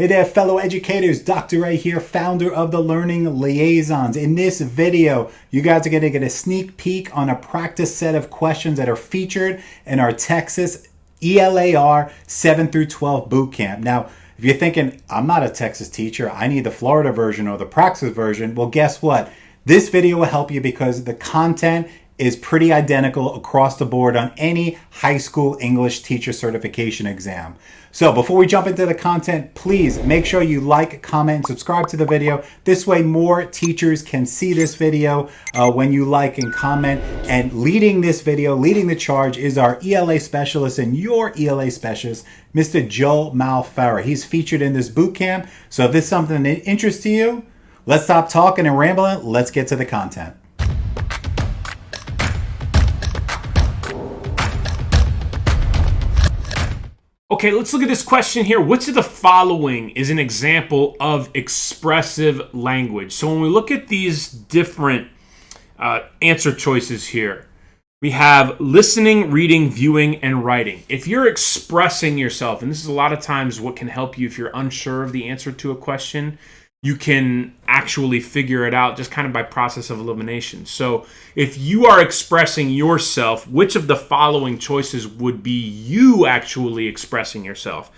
Hey there, fellow educators. Dr. Ray here, founder of the Learning Liaisons. In this video, you guys are going to get a sneak peek on a practice set of questions that are featured in our TExEs ELAR 7 through 12 bootcamp. Now, if you're thinking, I'm not a Texas teacher, I need the Florida version or the Praxis version, well, guess what? This video will help you because the content is pretty identical across the board on any high school English teacher certification exam. So before we jump into the content, please make sure you like, comment, and subscribe to the video. This way more teachers can see this video when you like and comment. And leading this video, leading the charge, is our ELA Specialist and your ELA Specialist, Mr. Joe Malfara. He's featured in this bootcamp. So if this is something that interests you, let's stop talking and rambling. Let's get to the content. Okay, let's look at this question here. Which of the following is an example of expressive language? So when we look at these different answer choices here, we have listening, reading, viewing, and writing. If you're expressing yourself, and this is a lot of times what can help you if you're unsure of the answer to a question, you can actually figure it out just kind of by process of elimination. So if you are expressing yourself, which of the following choices would be you actually expressing yourself?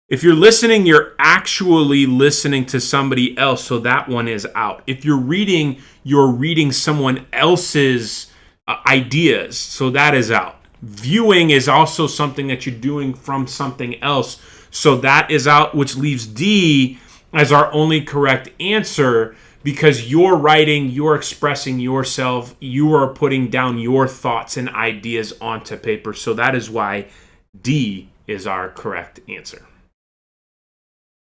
If you're listening, you're actually listening to somebody else, so that one is out. If you're reading someone else's ideas, so that is out. Viewing is also something that you're doing from something else, so that is out, which leaves D as our only correct answer, because you're writing, you're expressing yourself, you are putting down your thoughts and ideas onto paper. So that is why D is our correct answer.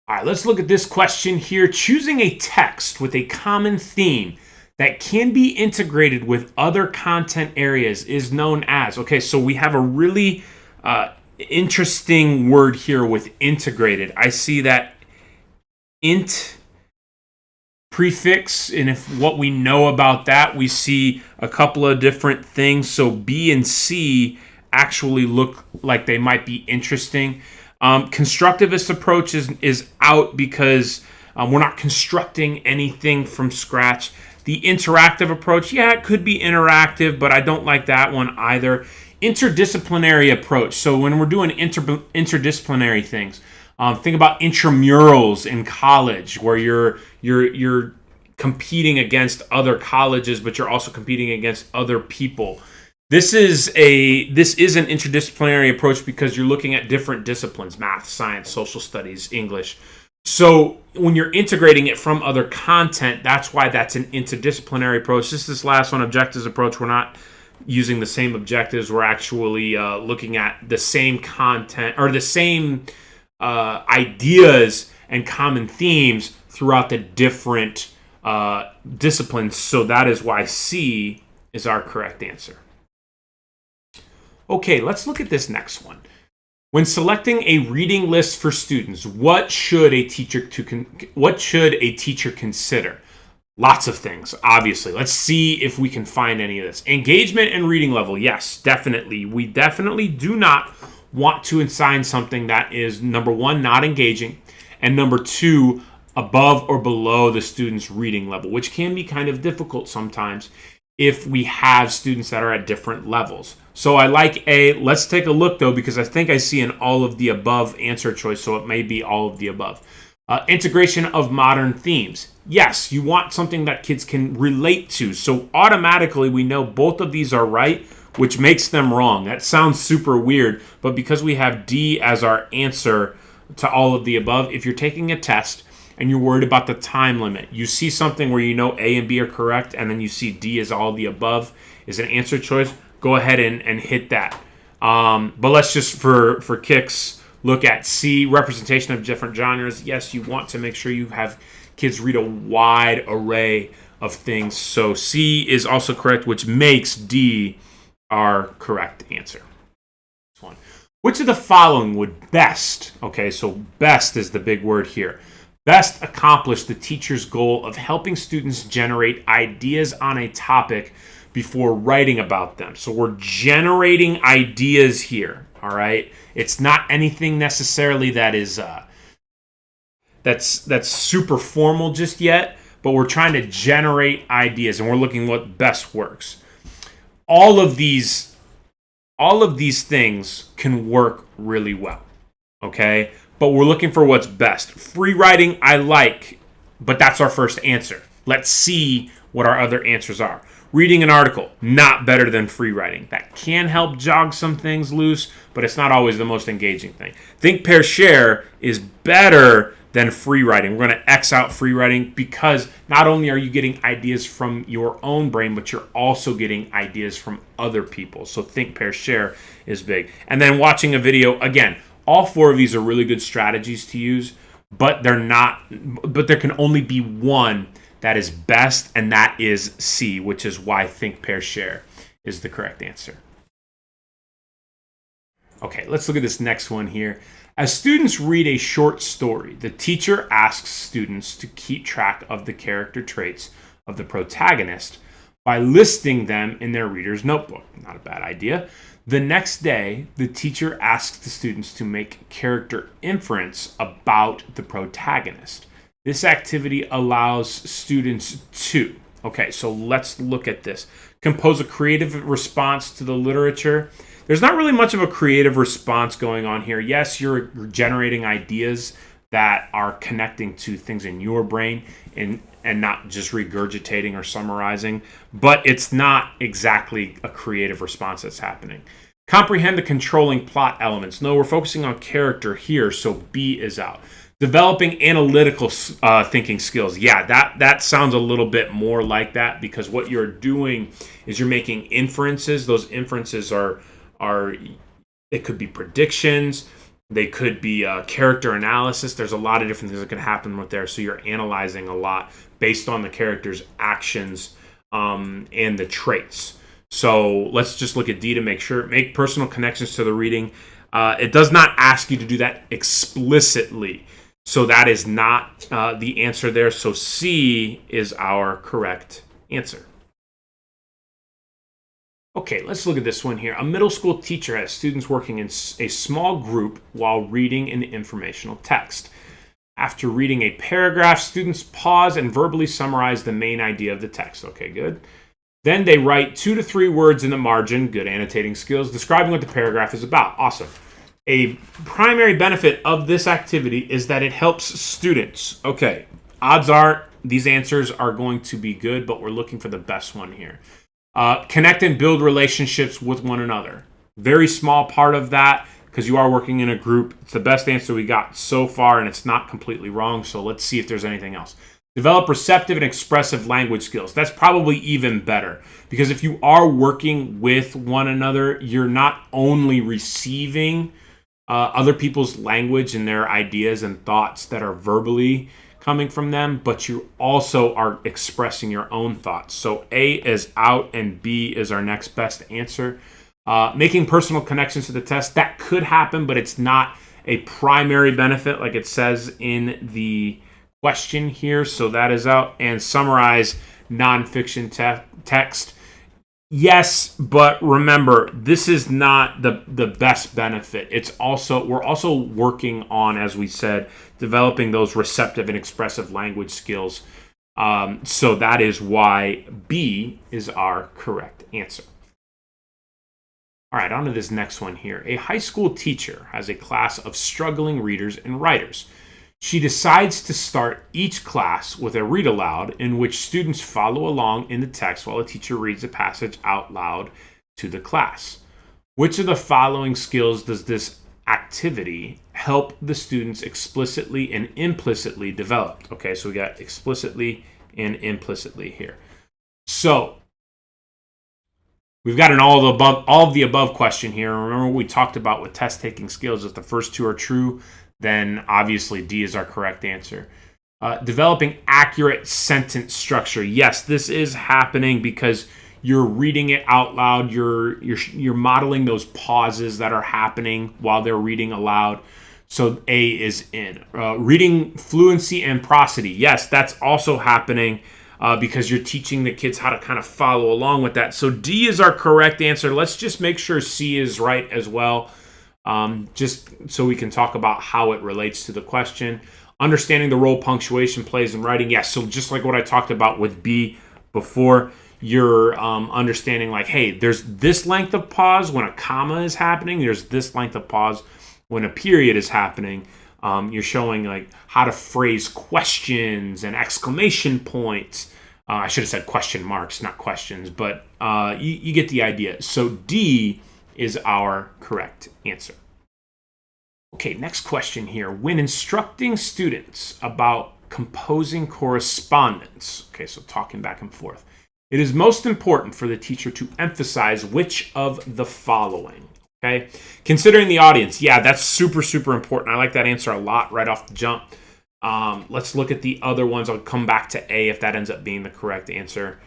All right, let's look at this question here. Choosing a text with a common theme that can be integrated with other content areas is known as. Okay, so we have a really interesting word here with integrated. I see that int prefix, and if what we know about that, we see a couple of different things. So B and C actually look like they might be interesting. Constructivist approach is out because we're not constructing anything from scratch. The interactive approach, yeah, it could be interactive, but I don't like that one either. Interdisciplinary approach. So when we're doing interdisciplinary things, think about intramurals in college, where you're competing against other colleges, but you're also competing against other people. This is an interdisciplinary approach because you're looking at different disciplines: math, science, social studies, English. So when you're integrating it from other content, that's why that's an interdisciplinary approach. This last one, objectives approach, we're not using the same objectives. We're actually looking at the same content or the same ideas and common themes throughout the different disciplines. So that is why C is our correct answer. Okay, let's look at this next one. When selecting a reading list for students, what should a teacher consider? Lots of things, obviously. Let's see if we can find any of this. Engagement and reading level. Yes, definitely. We definitely do not want to assign something that is, number one, not engaging, and number two, above or below the student's reading level, which can be kind of difficult sometimes if we have students that are at different levels. So I like A. Let's take a look, though, because I think I see an all of the above answer choice, so it may be all of the above. Integration of modern themes. Yes, you want something that kids can relate to. So automatically we know both of these are right, which makes them wrong. That sounds super weird, but because we have D as our answer to all of the above, if you're taking a test and you're worried about the time limit, you see something where you know A and B are correct, and then you see D as all the above is an answer choice, go ahead and hit that. But let's just, for kicks, look at C, representation of different genres. Yes, you want to make sure you have kids read a wide array of things. So C is also correct, which makes D our correct answer. This one. Which of the following would best, okay, so best is the big word here, best accomplish the teacher's goal of helping students generate ideas on a topic before writing about them? So we're generating ideas here, all right? It's not anything necessarily that is that's super formal just yet, but we're trying to generate ideas and we're looking what best works. All of these things can work really well. Okay? But we're looking for what's best. Free writing, I like, but that's our first answer. Let's see what our other answers are. Reading an article, not better than free writing. That can help jog some things loose, but it's not always the most engaging thing. Think, pair, share is better than free writing. We're going to X out free writing because not only are you getting ideas from your own brain, but you're also getting ideas from other people. So think, pair, share is big. And then watching a video, again, all four of these are really good strategies to use, but there can only be one that is best, and that is C, which is why think, pair, share is the correct answer. Okay, let's look at this next one here. As students read a short story, the teacher asks students to keep track of the character traits of the protagonist by listing them in their reader's notebook. Not a bad idea. The next day, the teacher asks the students to make character inference about the protagonist. This activity allows students to, okay, so let's look at this. Compose a creative response to the literature. There's not really much of a creative response going on here. Yes, you're generating ideas that are connecting to things in your brain and not just regurgitating or summarizing, but it's not exactly a creative response that's happening. Comprehend the controlling plot elements. No, we're focusing on character here, so B is out. Developing analytical thinking skills. Yeah, that sounds a little bit more like that because what you're doing is you're making inferences. Those inferences are it could be predictions. They could be character analysis. There's a lot of different things that can happen with there. So you're analyzing a lot based on the character's actions and the traits. So let's just look at D to make sure. Make personal connections to the reading. It does not ask you to do that explicitly. So that is not the answer there. So C is our correct answer. Okay, let's look at this one here. A middle school teacher has students working in a small group while reading an informational text. After reading a paragraph, students pause and verbally summarize the main idea of the text. Okay, good. Then they write 2 to 3 words in the margin, good annotating skills, describing what the paragraph is about. Awesome. A primary benefit of this activity is that it helps students. Okay, odds are these answers are going to be good, but we're looking for the best one here. Connect and build relationships with one another. Very small part of that because you are working in a group. It's the best answer we got so far, and it's not completely wrong, so let's see if there's anything else. Develop receptive and expressive language skills. That's probably even better because if you are working with one another, you're not only receiving other people's language and their ideas and thoughts that are verbally coming from them, but you also are expressing your own thoughts. So A is out and B is our next best answer. Making personal connections to the test, that could happen, but it's not a primary benefit like it says in the question here. So that is out. And summarize nonfiction text. Yes, but remember, this is not the best benefit. We're also working on, as we said, developing those receptive and expressive language skills. So that is why B is our correct answer. All right, on to this next one here. A high school teacher has a class of struggling readers and writers. She decides to start each class with a read aloud in which students follow along in the text while the teacher reads the passage out loud to the class. Which of the following skills does this activity help the students explicitly and implicitly develop? Okay, so we got explicitly and implicitly here. So we've got an all of the above question here. Remember what we talked about with test taking skills. If the first two are true, then obviously D is our correct answer. Developing accurate sentence structure. Yes, this is happening because you're reading it out loud. You're modeling those pauses that are happening while they're reading aloud. So A is in. Reading fluency and prosody. Yes, that's also happening because you're teaching the kids how to kind of follow along with that. So D is our correct answer. Let's just make sure C is right as well. Just so we can talk about how it relates to the question. Understanding the role punctuation plays in writing. Yes, so just like what I talked about with B before, you're understanding like, hey, there's this length of pause when a comma is happening. There's this length of pause when a period is happening. You're showing like how to phrase questions and exclamation points. I should have said question marks, not questions, but you get the idea. So D is our correct answer. Okay, next question here. When instructing students about composing correspondence, okay, so talking back and forth, it is most important for the teacher to emphasize which of the following, okay? Considering the audience, yeah, that's super, super important. I like that answer a lot right off the jump. Let's look at the other ones. I'll come back to A if that ends up being the correct answer.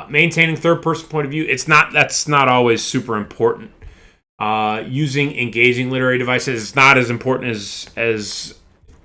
Maintaining third-person point of view, that's not always super important. Using engaging literary devices is not as important as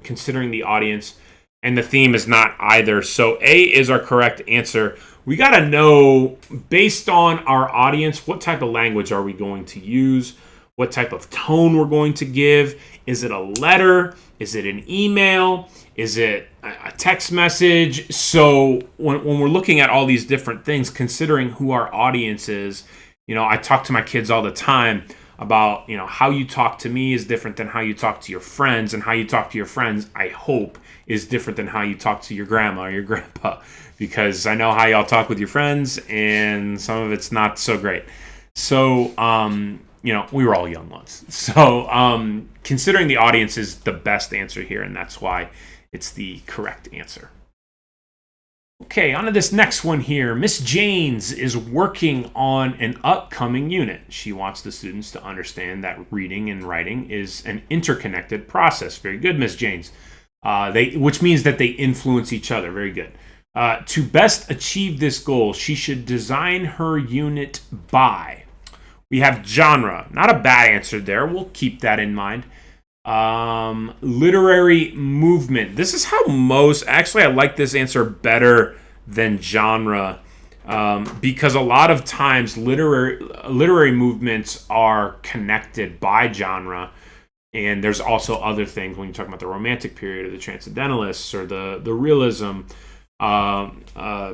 considering the audience, and the theme is not either. So A is our correct answer. We got to know, based on our audience, what type of language are we going to use? What type of tone we're going to give? Is it a letter? Is it an email? Is it a text message? So when we're looking at all these different things, considering who our audience is, I talk to my kids all the time about, how you talk to me is different than how you talk to your friends, and how you talk to your friends, I hope, is different than how you talk to your grandma or your grandpa, because I know how y'all talk with your friends, and some of it's not so great. So, we were all young once. So, considering the audience is the best answer here, and that's why it's the correct answer. Okay, on to this next one here. Miss Janes is working on an upcoming unit. She wants the students to understand that reading and writing is an interconnected process. Very good, Miss Janes. Which means that they influence each other. Very good. To best achieve this goal, she should design her unit by. We have genre. Not a bad answer there. We'll keep that in mind. Literary movement. This is how actually I like this answer better than genre, because a lot of times literary movements are connected by genre, and there's also other things when you're talking about the Romantic period or the Transcendentalists or the Realism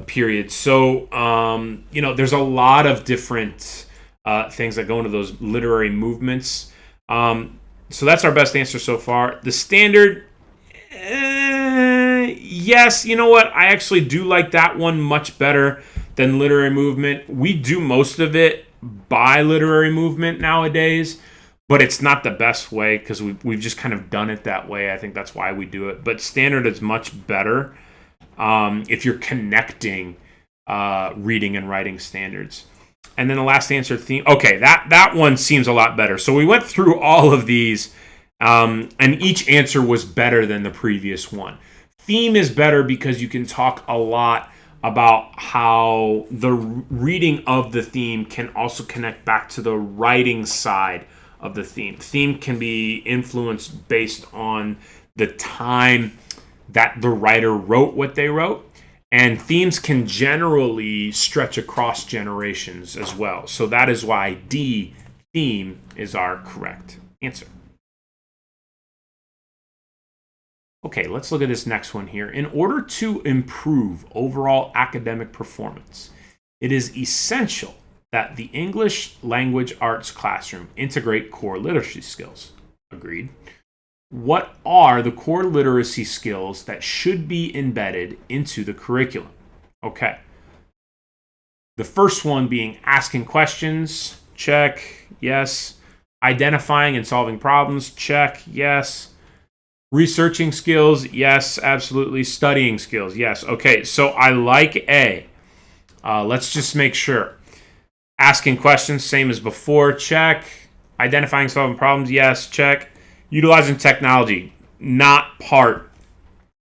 period. So there's a lot of different things that go into those literary movements. So that's our best answer so far. The standard, yes, you know what? I actually do like that one much better than literary movement. We do most of it by literary movement nowadays, but it's not the best way because we've just kind of done it that way. I think that's why we do it. But standard is much better if you're connecting reading and writing standards. And then the last answer, theme. Okay, that one seems a lot better. So we went through all of these, and each answer was better than the previous one. Theme is better because you can talk a lot about how the reading of the theme can also connect back to the writing side of the theme. Theme can be influenced based on the time that the writer wrote what they wrote. And themes can generally stretch across generations as well. So that is why D, theme, is our correct answer. Okay, let's look at this next one here. In order to improve overall academic performance, it is essential that the English language arts classroom integrate core literacy skills. Agreed. What are the core literacy skills that should be embedded into the curriculum? Okay. The first one being asking questions. Check. Yes. Identifying and solving problems. Check. Yes. Researching skills. Yes, absolutely. Studying skills. Yes. Okay, so I like A. Let's just make sure. Asking questions, same as before. Check. Identifying, solving problems. Yes. Check. Utilizing technology, not part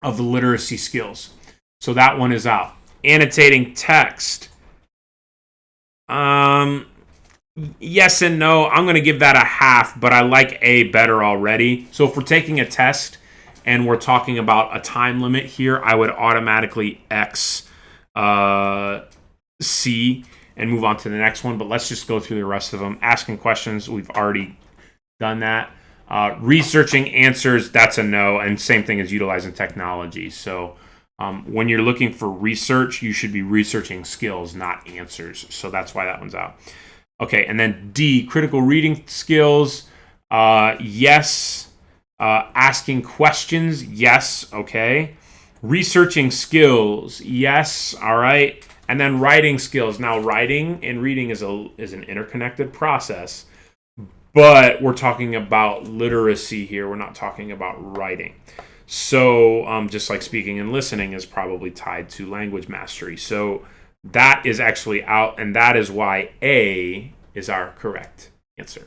of the literacy skills. So that one is out. Annotating text. Yes and no. I'm going to give that a half, but I like A better already. So if we're taking a test and we're talking about a time limit here, I would automatically X C and move on to the next one. But let's just go through the rest of them. Asking questions, we've already done that. Researching answers, that's a no, and same thing as utilizing technology. So when you're looking for research, you should be researching skills, not answers. So that's why that one's out. Okay, and then D, critical reading skills. Yes. Asking questions, yes. Okay. Researching skills, yes. All right. And then writing skills. Now, writing and reading is an interconnected process, but we're talking about literacy here. We're not talking about writing. So just like speaking and listening is probably tied to language mastery. So that is actually out, and that is why A is our correct answer.